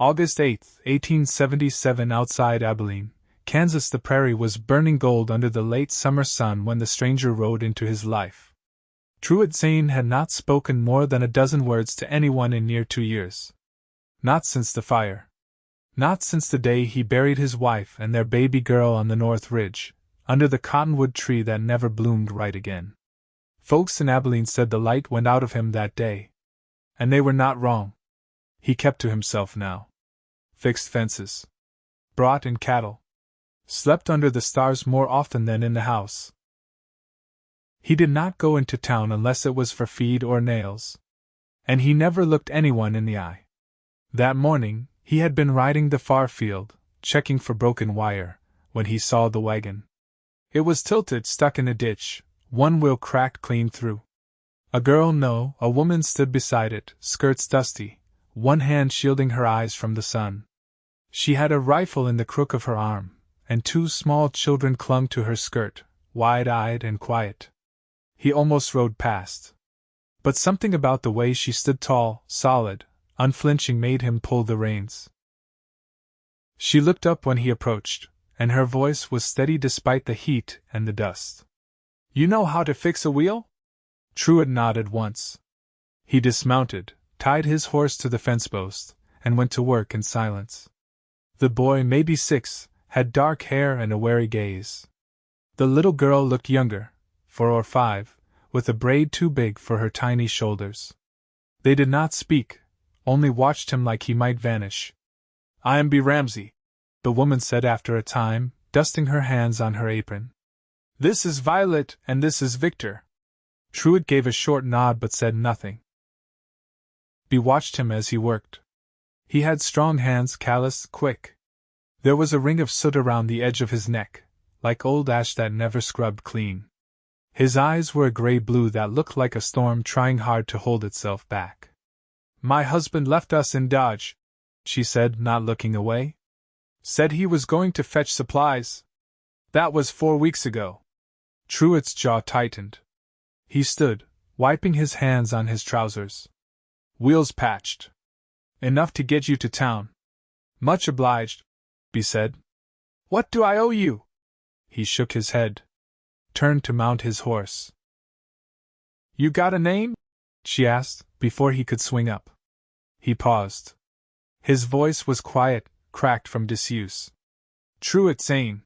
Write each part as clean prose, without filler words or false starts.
August 8, 1877. Outside Abilene, Kansas, the prairie was burning gold under the late summer sun when the stranger rode into his life. Truett Zane had not spoken more than a dozen words to anyone in near 2 years. Not since the fire. Not since the day he buried his wife and their baby girl on the North Ridge, under the cottonwood tree that never bloomed right again. Folks in Abilene said the light went out of him that day. And they were not wrong. He kept to himself now. Fixed fences. Brought in cattle. Slept under the stars more often than in the house. He did not go into town unless it was for feed or nails. And he never looked anyone in the eye. That morning, he had been riding the far field, checking for broken wire, when he saw the wagon. It was tilted, stuck in a ditch, one wheel cracked clean through. A woman stood beside it, skirts dusty, one hand shielding her eyes from the sun. She had a rifle in the crook of her arm, and 2 small children clung to her skirt, wide-eyed and quiet. He almost rode past. But something about the way she stood tall, solid, unflinching made him pull the reins. She looked up when he approached, and her voice was steady despite the heat and the dust. "You know how to fix a wheel?" Truett nodded once. He dismounted, tied his horse to the fence post, and went to work in silence. The boy, maybe 6, had dark hair and a wary gaze. The little girl looked younger, 4 or 5, with a braid too big for her tiny shoulders. They did not speak, only watched him like he might vanish. "I am Bea Ramsey," the woman said after a time, dusting her hands on her apron. "This is Violet and this is Victor." Truett gave a short nod but said nothing. Bea watched him as he worked. He had strong hands, callous, quick. There was a ring of soot around the edge of his neck, like old ash that never scrubbed clean. His eyes were a gray blue that looked like a storm trying hard to hold itself back. "My husband left us in Dodge," she said, not looking away. "Said he was going to fetch supplies. That was 4 weeks ago." Truett's jaw tightened. He stood, wiping his hands on his trousers. "Wheels patched. Enough to get you to town." "Much obliged," Bea said. "What do I owe you?" He shook his head. Turned to mount his horse. "You got a name?" she asked, before he could swing up. He paused. His voice was quiet, cracked from disuse. "Truett Zane."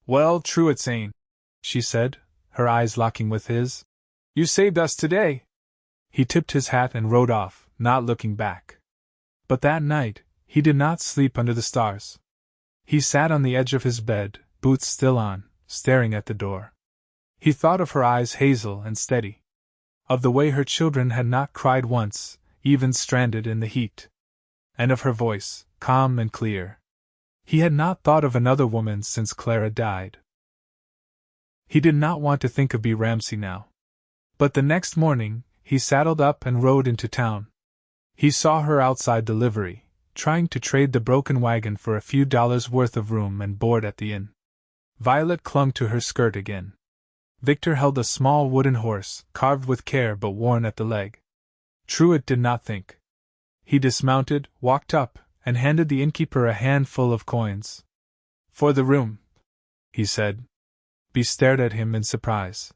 "Well, Truett Zane," she said, her eyes locking with his. "You saved us today." He tipped his hat and rode off, not looking back. But that night, he did not sleep under the stars. He sat on the edge of his bed, boots still on, staring at the door. He thought of her eyes, hazel and steady. Of the way her children had not cried once, even stranded in the heat. And of her voice, calm and clear. He had not thought of another woman since Clara died. He did not want to think of Bea Ramsey now. But the next morning, he saddled up and rode into town. He saw her outside the livery, trying to trade the broken wagon for a few dollars worth of room and board at the inn. Violet clung to her skirt again. Victor held a small wooden horse, carved with care but worn at the leg. Truett did not think. He dismounted, walked up, and handed the innkeeper a handful of coins. "For the room," he said. Bea stared at him in surprise.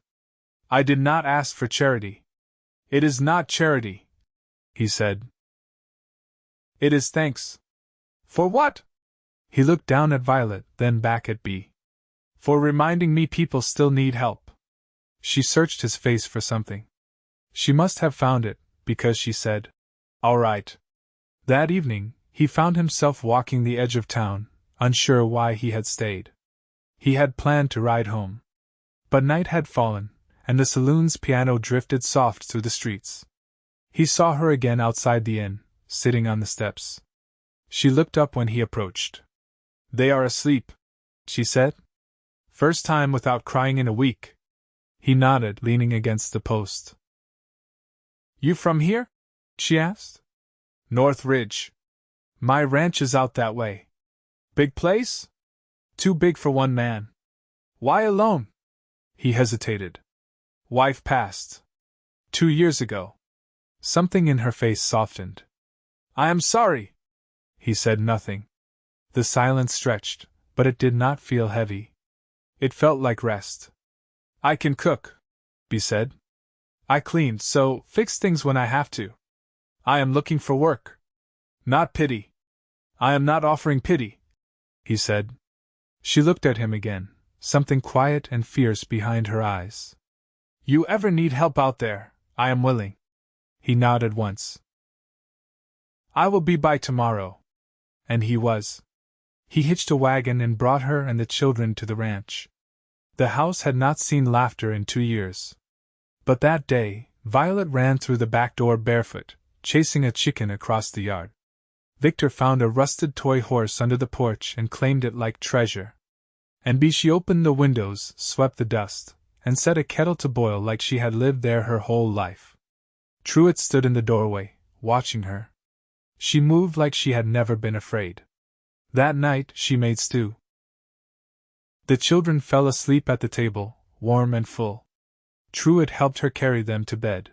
"I did not ask for charity." "It is not charity," he said. "It is thanks." "For what?" He looked down at Violet, then back at Bea. "For reminding me people still need help." She searched his face for something. She must have found it, because she said, "All right." That evening, he found himself walking the edge of town, unsure why he had stayed. He had planned to ride home. But night had fallen, and the saloon's piano drifted soft through the streets. He saw her again outside the inn, sitting on the steps. She looked up when he approached. "They are asleep," she said. "First time without crying in a week." He nodded, leaning against the post. "You from here?" she asked. "North Ridge. My ranch is out that way." "Big place?" "Too big for one man." "Why alone?" He hesitated. "Wife passed 2 years ago." Something in her face softened. "I am sorry." He said nothing. The silence stretched, but it did not feel heavy. It felt like rest. I can cook, Bea said. I clean, so fix things when I have to. I am looking for work. Not pity. I am not offering pity, he said. She looked at him again, something quiet and fierce behind her eyes. You ever need help out there, I am willing. He nodded once. I will be by tomorrow. And he was. He hitched a wagon and brought her and the children to the ranch. The house had not seen laughter in 2 years. But that day, Violet ran through the back door barefoot, chasing a chicken across the yard. Victor found a rusted toy horse under the porch and claimed it like treasure. And Bea, she opened the windows, swept the dust, and set a kettle to boil like she had lived there her whole life. Truett stood in the doorway, watching her. She moved like she had never been afraid. That night she made stew. The children fell asleep at the table, warm and full. Truett helped her carry them to bed.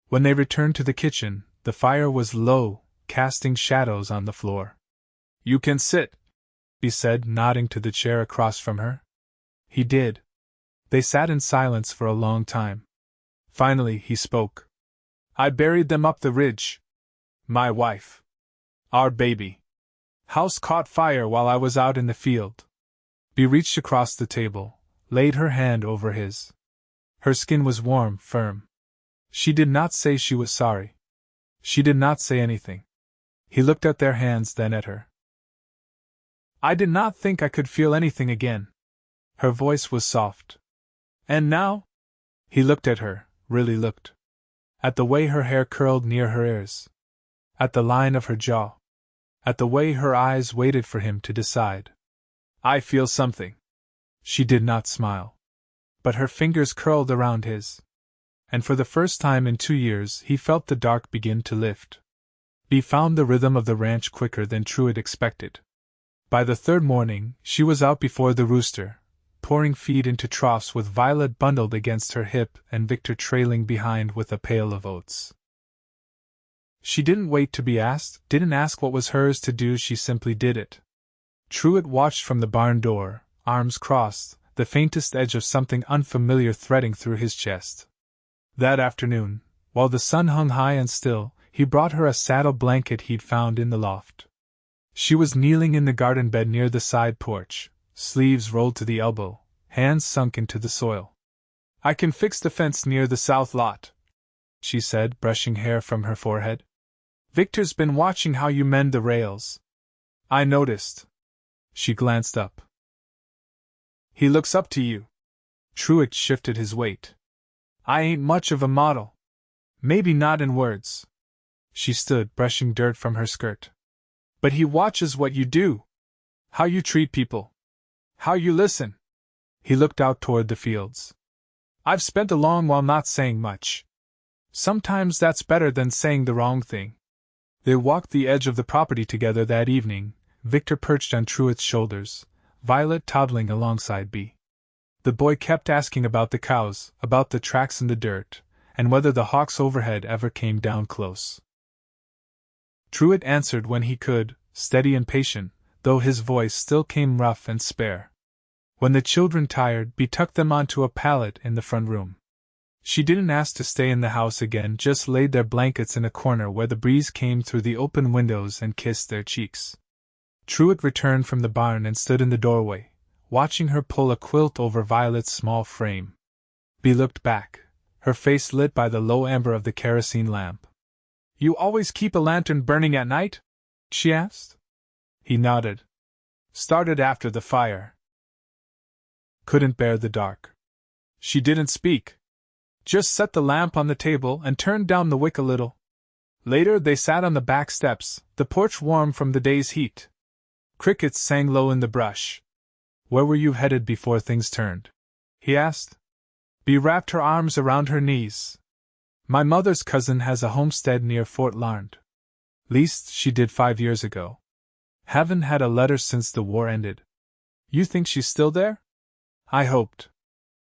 When they returned to the kitchen, the fire was low, casting shadows on the floor. You can sit, he said, nodding to the chair across from her. He did. They sat in silence for a long time. Finally he spoke. I buried them up the ridge. My wife. Our baby. House caught fire while I was out in the field. Bea reached across the table, laid her hand over his. Her skin was warm, firm. She did not say she was sorry. She did not say anything. He looked at their hands, then at her. I did not think I could feel anything again. Her voice was soft. And now? He looked at her, really looked. At the way her hair curled near her ears. At the line of her jaw. At the way her eyes waited for him to decide. I feel something. She did not smile. But her fingers curled around his. And for the first time in 2 years he felt the dark begin to lift. Bea found the rhythm of the ranch quicker than Truett expected. By the third morning, she was out before the rooster, pouring feed into troughs with Violet bundled against her hip and Victor trailing behind with a pail of oats. She didn't wait to be asked, didn't ask what was hers to do, she simply did it. Truett watched from the barn door, arms crossed, the faintest edge of something unfamiliar threading through his chest. That afternoon, while the sun hung high and still, he brought her a saddle blanket he'd found in the loft. She was kneeling in the garden bed near the side porch, sleeves rolled to the elbow, hands sunk into the soil. I can fix the fence near the south lot, she said, brushing hair from her forehead. Victor's been watching how you mend the rails. I noticed. She glanced up. He looks up to you. Truett shifted his weight. I ain't much of a model. Maybe not in words. She stood, brushing dirt from her skirt. But he watches what you do. How you treat people. How you listen. He looked out toward the fields. I've spent a long while not saying much. Sometimes that's better than saying the wrong thing. They walked the edge of the property together that evening, Victor perched on Truett's shoulders, Violet toddling alongside Bea. The boy kept asking about the cows, about the tracks in the dirt, and whether the hawks overhead ever came down close. Truett answered when he could, steady and patient, though his voice still came rough and spare. When the children tired, Bea tucked them onto a pallet in the front room. She didn't ask to stay in the house again, just laid their blankets in a corner where the breeze came through the open windows and kissed their cheeks. Truett returned from the barn and stood in the doorway, watching her pull a quilt over Violet's small frame. Bea looked back, her face lit by the low amber of the kerosene lamp. You always keep a lantern burning at night? She asked. He nodded. Started after the fire. Couldn't bear the dark. She didn't speak. Just set the lamp on the table and turned down the wick a little. Later they sat on the back steps, the porch warm from the day's heat. Crickets sang low in the brush. Where were you headed before things turned? He asked. Bea wrapped her arms around her knees. My mother's cousin has a homestead near Fort Larned. Least she did 5 years ago. Haven't had a letter since the war ended. You think she's still there? I hoped.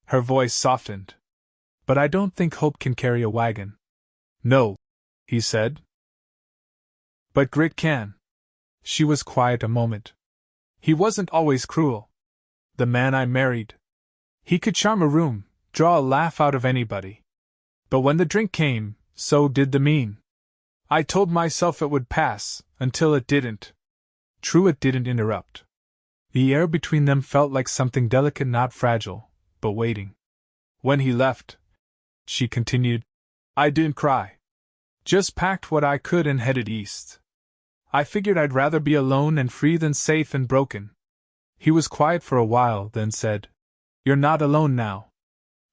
Her voice softened. But I don't think hope can carry a wagon. No, he said. But grit can. She was quiet a moment. He wasn't always cruel. The man I married. He could charm a room, draw a laugh out of anybody. But when the drink came, so did the mean. I told myself it would pass, until it didn't. Truett didn't interrupt. The air between them felt like something delicate, not fragile, but waiting. When he left, she continued, I didn't cry. Just packed what I could and headed east. I figured I'd rather be alone and free than safe and broken. He was quiet for a while, then said, You're not alone now.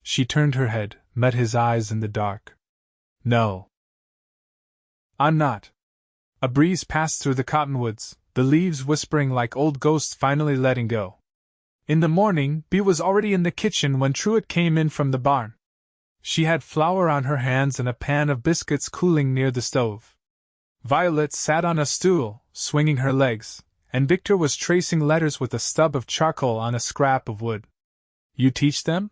She turned her head, met his eyes in the dark. No. I'm not. A breeze passed through the cottonwoods, the leaves whispering like old ghosts finally letting go. In the morning, Bea was already in the kitchen when Truett came in from the barn. She had flour on her hands and a pan of biscuits cooling near the stove. Violet sat on a stool, swinging her legs, and Victor was tracing letters with a stub of charcoal on a scrap of wood. You teach them?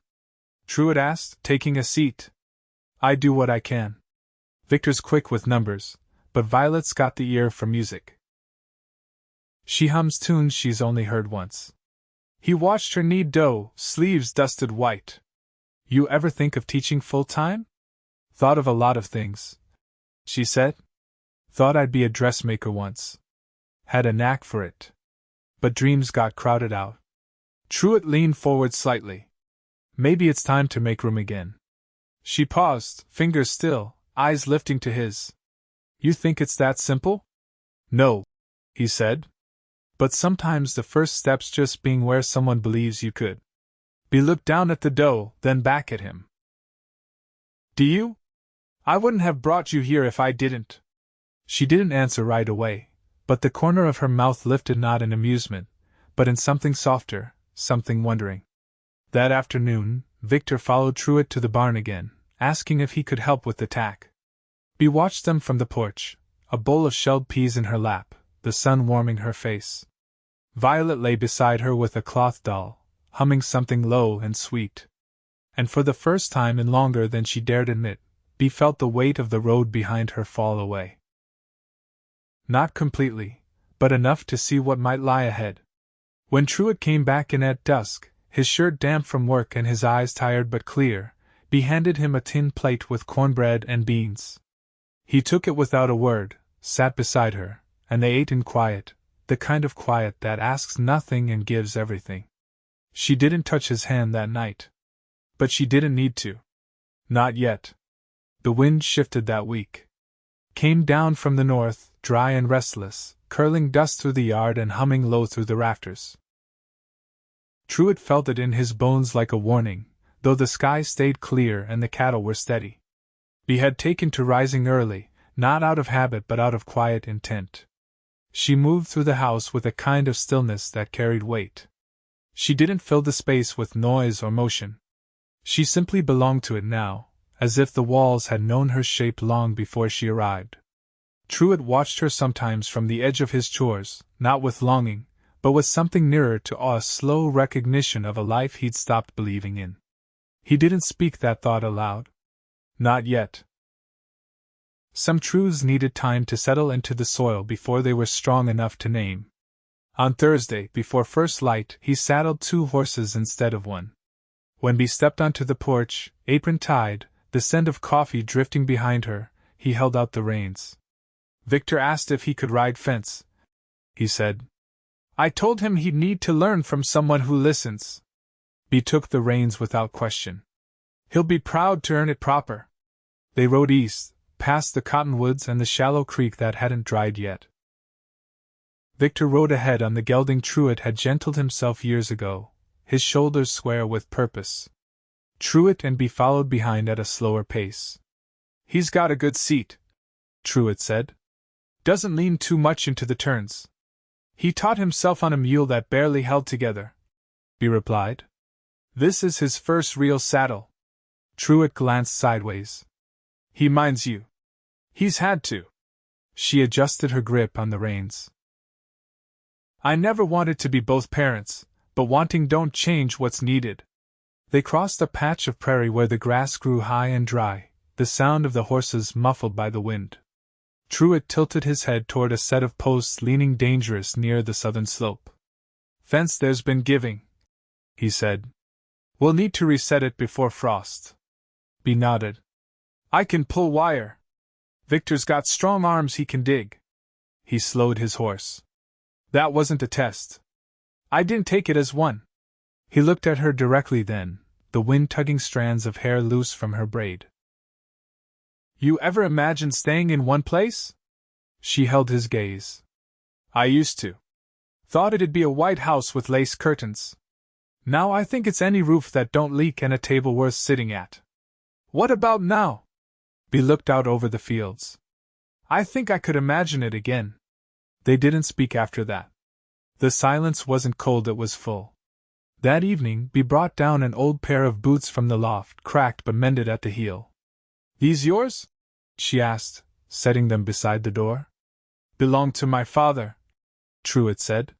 Truett asked, taking a seat. I do what I can. Victor's quick with numbers, but Violet's got the ear for music. She hums tunes she's only heard once. He watched her knead dough, sleeves dusted white. You ever think of teaching full-time? Thought of a lot of things, she said. Thought I'd be a dressmaker once. Had a knack for it. But dreams got crowded out. Truett leaned forward slightly. Maybe it's time to make room again. She paused, fingers still, eyes lifting to his. You think it's that simple? No, he said. But sometimes the first step's just being where someone believes you could. Bea looked down at the dough, then back at him. Do you? I wouldn't have brought you here if I didn't. She didn't answer right away, but the corner of her mouth lifted not in amusement, but in something softer, something wondering. That afternoon, Victor followed Truett to the barn again, asking if he could help with the tack. Bea watched them from the porch, a bowl of shelled peas in her lap, the sun warming her face. Violet lay beside her with a cloth doll, humming something low and sweet. And for the first time in longer than she dared admit, Bea felt the weight of the road behind her fall away. Not completely, but enough to see what might lie ahead. When Truett came back in at dusk, his shirt damp from work and his eyes tired but clear, Bea handed him a tin plate with cornbread and beans. He took it without a word, sat beside her, and they ate in quiet, the kind of quiet that asks nothing and gives everything. She didn't touch his hand that night. But she didn't need to. Not yet. The wind shifted that week. Came down from the north, dry and restless, curling dust through the yard and humming low through the rafters. Truett felt it in his bones like a warning, though the sky stayed clear and the cattle were steady. Bea had taken to rising early, not out of habit but out of quiet intent. She moved through the house with a kind of stillness that carried weight. She didn't fill the space with noise or motion. She simply belonged to it now, as if the walls had known her shape long before she arrived. Truett watched her sometimes from the edge of his chores, not with longing, but with something nearer to awe, a slow recognition of a life he'd stopped believing in. He didn't speak that thought aloud. Not yet. Some truths needed time to settle into the soil before they were strong enough to name. On Thursday, before first light, he saddled 2 horses instead of 1. When Bea stepped onto the porch, apron tied, the scent of coffee drifting behind her, he held out the reins. Victor asked if he could ride fence. He said, I told him he'd need to learn from someone who listens. Bea took the reins without question. He'll be proud to earn it proper. They rode east, past the cottonwoods and the shallow creek that hadn't dried yet. Victor rode ahead on the gelding Truett had gentled himself years ago, his shoulders square with purpose. Truett and Bea followed behind at a slower pace. He's got a good seat, Truett said. Doesn't lean too much into the turns. He taught himself on a mule that barely held together, Bea replied. This is his first real saddle. Truett glanced sideways. He minds you. He's had to. She adjusted her grip on the reins. I never wanted to be both parents, but wanting don't change what's needed. They crossed a patch of prairie where the grass grew high and dry, the sound of the horses muffled by the wind. Truett tilted his head toward a set of posts leaning dangerous near the southern slope. Fence there's been giving, he said. We'll need to reset it before frost. Bea nodded. I can pull wire. Victor's got strong arms he can dig. He slowed his horse. That wasn't a test. I didn't take it as one. He looked at her directly then, the wind tugging strands of hair loose from her braid. You ever imagined staying in one place? She held his gaze. I used to. Thought it'd be a white house with lace curtains. Now I think it's any roof that don't leak and a table worth sitting at. What about now? Bea looked out over the fields. I think I could imagine it again. They didn't speak after that. The silence wasn't cold, it was full. That evening, Bea brought down an old pair of boots from the loft, cracked but mended at the heel. These yours? She asked, setting them beside the door. Belong to my father, Truett said.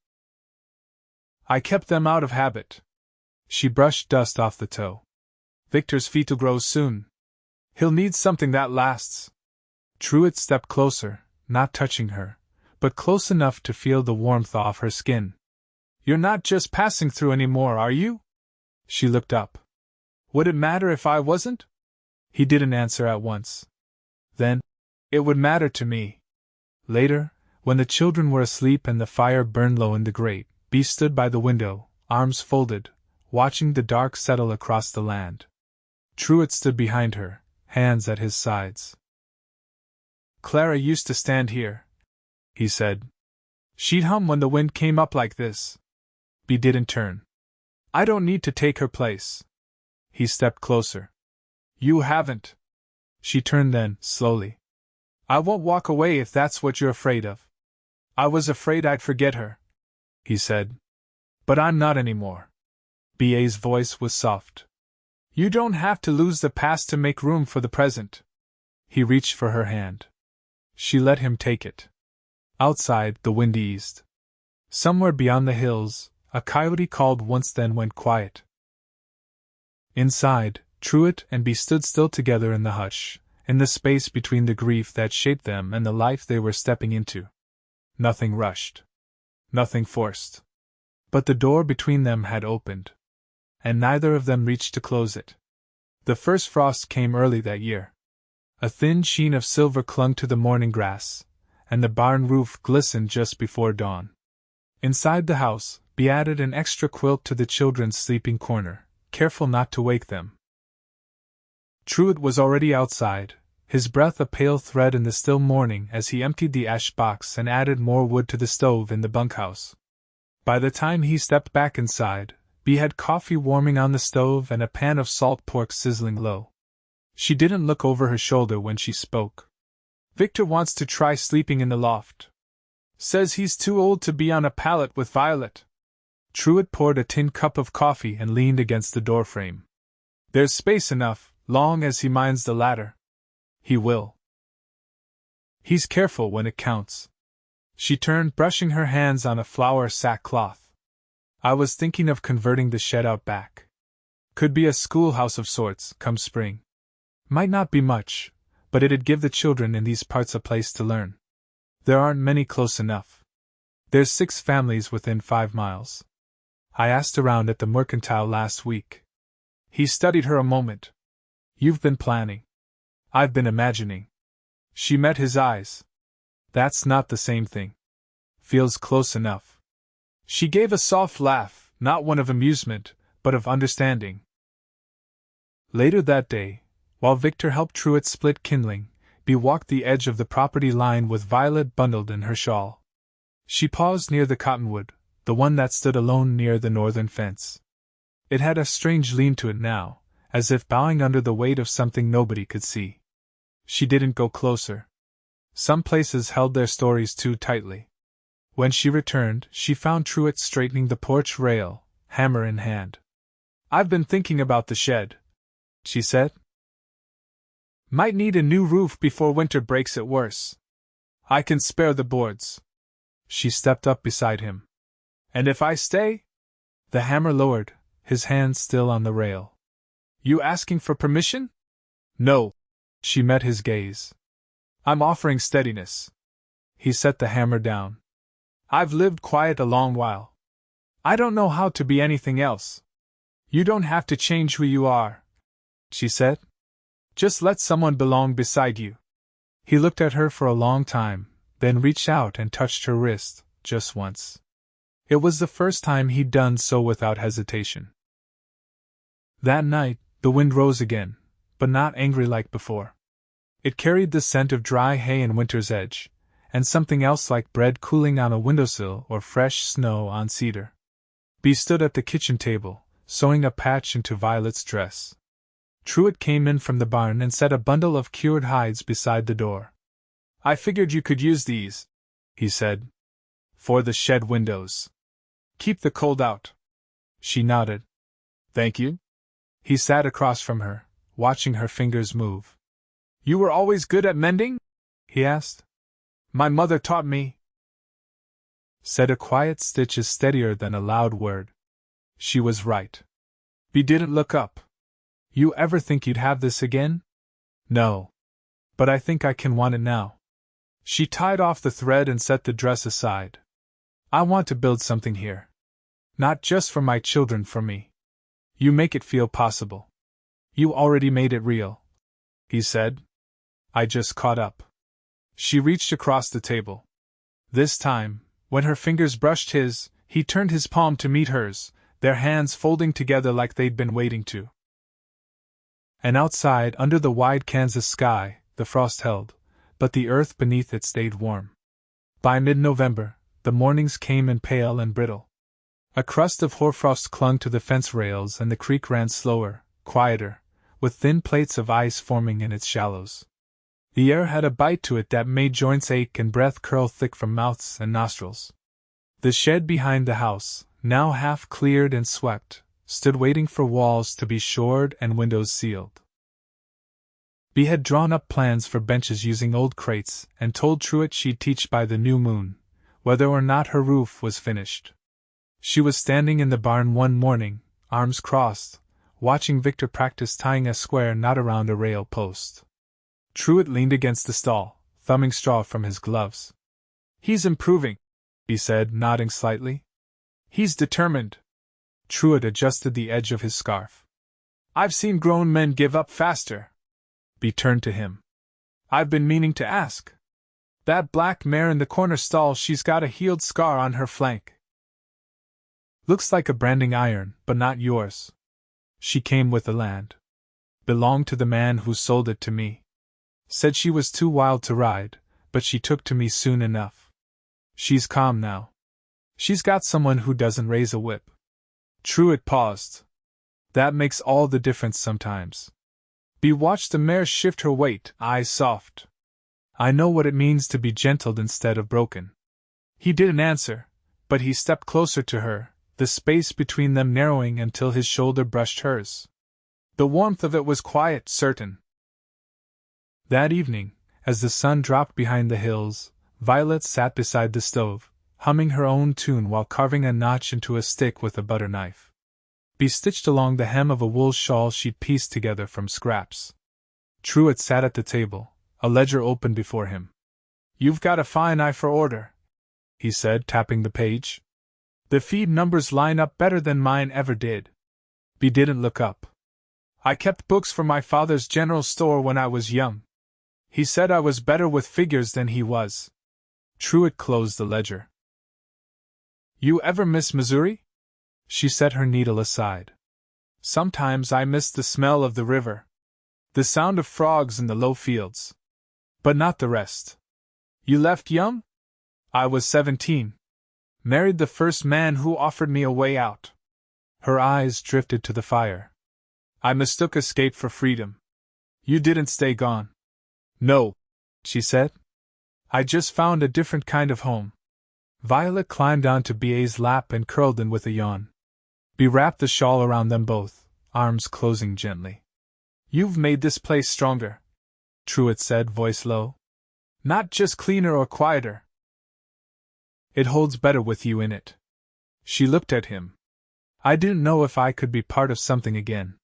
I kept them out of habit. She brushed dust off the toe. Victor's feet'll grow soon. He'll need something that lasts. Truett stepped closer, not touching her, but close enough to feel the warmth off her skin. You're not just passing through anymore, are you? She looked up. Would it matter if I wasn't? He didn't answer at once. Then, it would matter to me. Later, when the children were asleep and the fire burned low in the grate, Bea stood by the window, arms folded, watching the dark settle across the land. Truett stood behind her, hands at his sides. Clara used to stand here, he said. She'd hum when the wind came up like this. Bea didn't turn. I don't need to take her place. He stepped closer. You haven't. She turned then, slowly. I won't walk away if that's what you're afraid of. I was afraid I'd forget her, he said. But I'm not anymore. Bea's voice was soft. You don't have to lose the past to make room for the present. He reached for her hand. She let him take it. Outside, the wind eased. Somewhere beyond the hills, a coyote called once, then went quiet. Inside, Truett and Bea stood still together in the hush, in the space between the grief that shaped them and the life they were stepping into. Nothing rushed. Nothing forced. But the door between them had opened. And neither of them reached to close it. The first frost came early that year. A thin sheen of silver clung to the morning grass, and the barn roof glistened just before dawn. Inside the house, Bea added an extra quilt to the children's sleeping corner, careful not to wake them. Truett was already outside, his breath a pale thread in the still morning as he emptied the ash box and added more wood to the stove in the bunkhouse. By the time he stepped back inside, Bea had coffee warming on the stove and a pan of salt pork sizzling low. She didn't look over her shoulder when she spoke. Victor wants to try sleeping in the loft. Says he's too old to be on a pallet with Violet. Truett poured a tin cup of coffee and leaned against the doorframe. There's space enough, long as he minds the ladder. He will. He's careful when it counts. She turned, brushing her hands on a flour sackcloth. I was thinking of converting the shed out back. Could be a schoolhouse of sorts, come spring. Might not be much, but it'd give the children in these parts a place to learn. There aren't many close enough. There's 6 families within 5 miles. I asked around at the mercantile last week. He studied her a moment. You've been planning. I've been imagining. She met his eyes. That's not the same thing. Feels close enough. She gave a soft laugh, not one of amusement, but of understanding. Later that day, while Victor helped Truett split kindling, Bea walked the edge of the property line with Violet bundled in her shawl. She paused near the cottonwood, the one that stood alone near the northern fence. It had a strange lean to it now, as if bowing under the weight of something nobody could see. She didn't go closer. Some places held their stories too tightly. When she returned, she found Truett straightening the porch rail, hammer in hand. I've been thinking about the shed, she said. Might need a new roof before winter breaks it worse. I can spare the boards. She stepped up beside him. And if I stay? The hammer lowered, his hand still on the rail. You asking for permission? No. She met his gaze. I'm offering steadiness. He set the hammer down. I've lived quiet a long while. I don't know how to be anything else. You don't have to change who you are, she said. Just let someone belong beside you. He looked at her for a long time, then reached out and touched her wrist, just once. It was the first time he'd done so without hesitation. That night, the wind rose again, but not angry like before. It carried the scent of dry hay and winter's edge, and something else like bread cooling on a windowsill or fresh snow on cedar. Bea stood at the kitchen table, sewing a patch into Violet's dress. Truett came in from the barn and set a bundle of cured hides beside the door. I figured you could use these, he said, for the shed windows. Keep the cold out. She nodded. Thank you. He sat across from her, watching her fingers move. You were always good at mending? He asked. My mother taught me. Said a quiet stitch is steadier than a loud word. She was right. Bea didn't look up. You ever think you'd have this again? No. But I think I can want it now. She tied off the thread and set the dress aside. I want to build something here. Not just for my children, for me. You make it feel possible. You already made it real, he said. I just caught up. She reached across the table. This time, when her fingers brushed his, he turned his palm to meet hers, their hands folding together like they'd been waiting to. And outside, under the wide Kansas sky, the frost held, but the earth beneath it stayed warm. By mid-November, the mornings came in pale and brittle. A crust of hoarfrost clung to the fence rails and the creek ran slower, quieter, with thin plates of ice forming in its shallows. The air had a bite to it that made joints ache and breath curl thick from mouths and nostrils. The shed behind the house, now half cleared and swept, stood waiting for walls to be shored and windows sealed. Bea had drawn up plans for benches using old crates and told Truett she'd teach by the new moon, whether or not her roof was finished. She was standing in the barn one morning, arms crossed, watching Victor practice tying a square knot around a rail post. Truett leaned against the stall, thumbing straw from his gloves. He's improving, he said, nodding slightly. He's determined. Truett adjusted the edge of his scarf. I've seen grown men give up faster. Bea turned to him. I've been meaning to ask. That black mare in the corner stall, she's got a healed scar on her flank. Looks like a branding iron, but not yours. She came with the land. Belonged to the man who sold it to me. Said she was too wild to ride, but she took to me soon enough. She's calm now. She's got someone who doesn't raise a whip. Truett paused. That makes all the difference sometimes. Bea watched the mare shift her weight, eyes soft. I know what it means to be gentled instead of broken. He didn't answer, but he stepped closer to her, the space between them narrowing until his shoulder brushed hers. The warmth of it was quiet, certain. That evening, as the sun dropped behind the hills, Violet sat beside the stove, humming her own tune while carving a notch into a stick with a butter knife. Bea stitched along the hem of a wool shawl she'd pieced together from scraps. Truett sat at the table, a ledger open before him. You've got a fine eye for order, he said, tapping the page. The feed numbers line up better than mine ever did. Bea didn't look up. I kept books for my father's general store when I was young. He said I was better with figures than he was. Truett closed the ledger. You ever miss Missouri? She set her needle aside. Sometimes I miss the smell of the river. The sound of frogs in the low fields. But not the rest. You left young? I was 17. Married the first man who offered me a way out. Her eyes drifted to the fire. I mistook escape for freedom. You didn't stay gone. No, she said. I just found a different kind of home. Violet climbed onto Bea's lap and curled in with a yawn. Bea wrapped the shawl around them both, arms closing gently. You've made this place stronger, Truett said, voice low. Not just cleaner or quieter. It holds better with you in it. She looked at him. I didn't know if I could be part of something again.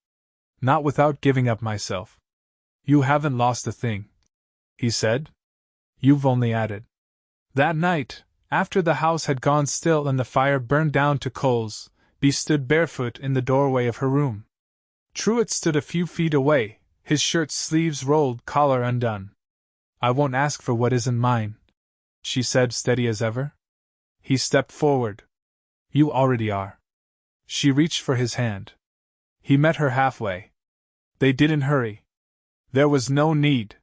Not without giving up myself. You haven't lost a thing, he said. You've only added. That night, after the house had gone still and the fire burned down to coals, Bea stood barefoot in the doorway of her room. Truett stood a few feet away, his shirt sleeves rolled, collar undone. I won't ask for what isn't mine, she said, steady as ever. He stepped forward. You already are. She reached for his hand. He met her halfway. They didn't hurry. There was no need.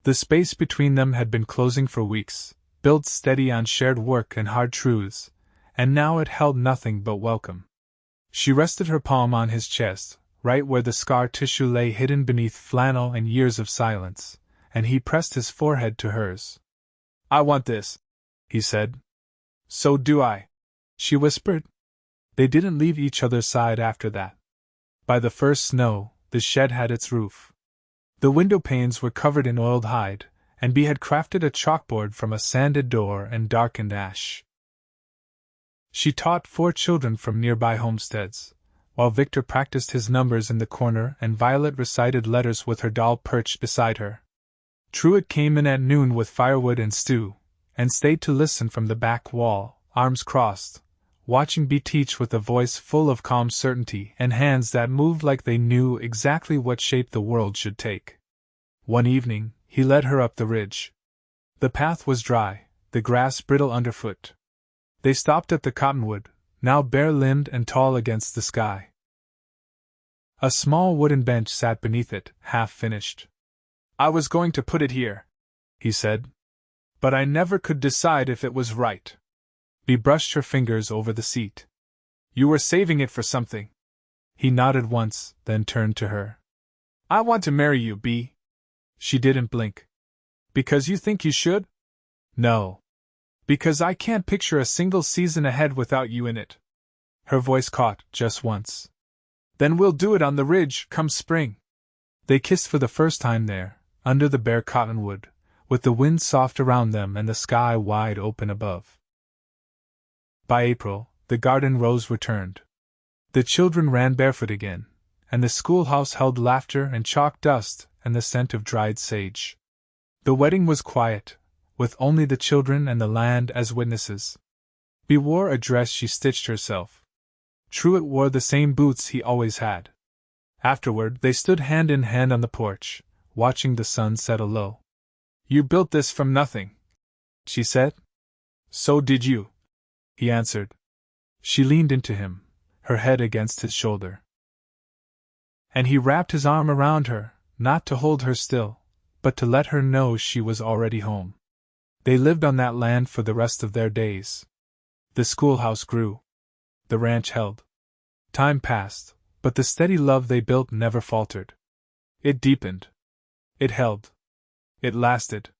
The space between them had been closing for weeks, built steady on shared work and hard truths, and now it held nothing but welcome. She rested her palm on his chest, right where the scar tissue lay hidden beneath flannel and years of silence, and he pressed his forehead to hers. I want this, he said. So do I, she whispered. They didn't leave each other's side after that. By the first snow, the shed had its roof. The window panes were covered in oiled hide, and Bea had crafted a chalkboard from a sanded door and darkened ash. She taught 4 children from nearby homesteads, while Victor practiced his numbers in the corner and Violet recited letters with her doll perched beside her. Truett came in at noon with firewood and stew, and stayed to listen from the back wall, arms crossed, watching Bea teach with a voice full of calm certainty and hands that moved like they knew exactly what shape the world should take. One evening, he led her up the ridge. The path was dry, the grass brittle underfoot. They stopped at the cottonwood, now bare-limbed and tall against the sky. A small wooden bench sat beneath it, half-finished. I was going to put it here, he said. But I never could decide if it was right. Bea brushed her fingers over the seat. You were saving it for something. He nodded once, then turned to her. I want to marry you, Bea. She didn't blink. Because you think you should? No. Because I can't picture a single season ahead without you in it. Her voice caught, just once. Then we'll do it on the ridge, come spring. They kissed for the first time there, under the bare cottonwood, with the wind soft around them and the sky wide open above. By April, the garden rose returned. The children ran barefoot again, and the schoolhouse held laughter and chalk dust and the scent of dried sage. The wedding was quiet, with only the children and the land as witnesses. Bea wore a dress she stitched herself. Truett wore the same boots he always had. Afterward, they stood hand in hand on the porch, watching the sun settle low. You built this from nothing, she said. So did you, he answered. She leaned into him, her head against his shoulder. And he wrapped his arm around her, not to hold her still, but to let her know she was already home. They lived on that land for the rest of their days. The schoolhouse grew. The ranch held. Time passed, but the steady love they built never faltered. It deepened. It held. It lasted.